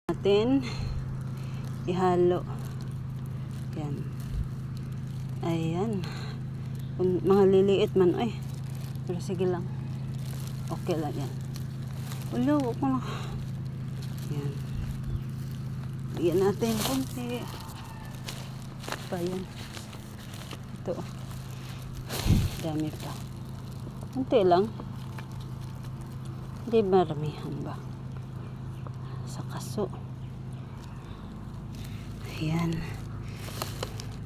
Natin ihalo. Yan. Ayan. Kung mga liliit man, ay. Pero sige lang. Okay lang yan. Ulo, huwag mo na. Yan. Bigyan natin konti. Pa yan. Ito. Dami pa. Konti lang. Hindi maramihan ba? Sa kaso. Ayan.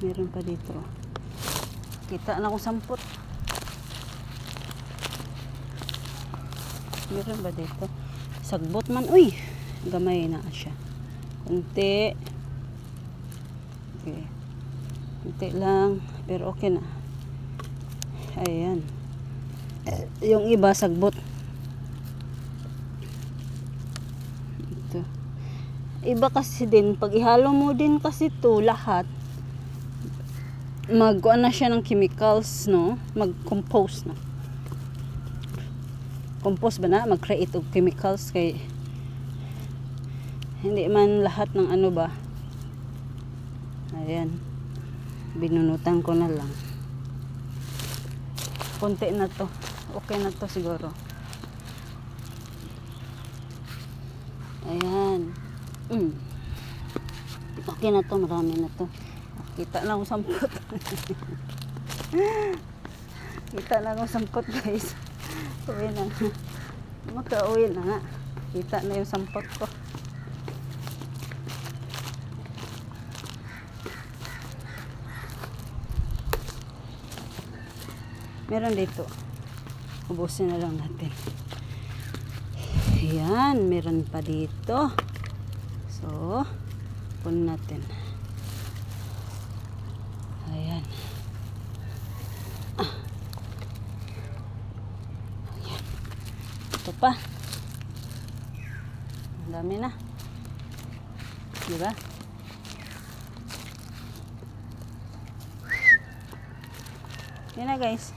Meron pa dito. Kita na akong sampot. Meron ba dito? Sagbot man. Uy! Gamay na siya. Kunti. Okay. Kunti lang. Pero okay na. Ayan. Yung iba sagbot. Ito. Iba kasi din. Pag ihalo mo din kasi to lahat, mag-ano na siya ng chemicals, no? Mag-compose na. Compose ba na? Mag-create of chemicals kay hindi man lahat ng ano ba. Ayan. Binunutan ko na lang. Konti na to. Okay na to siguro. Ayan. Okay na to. Marami na to. Kita na akong sampot. Kita na akong sampot, guys. Uwi na. Maka-uwi na nga. Kita na yung sampot ko. Meron dito. Ubusin na lang natin. Ayan. Meron pa dito. So, punin natin. Ayan. Ayan. Ito pa. Ang dami na. Diba? Yan na, guys.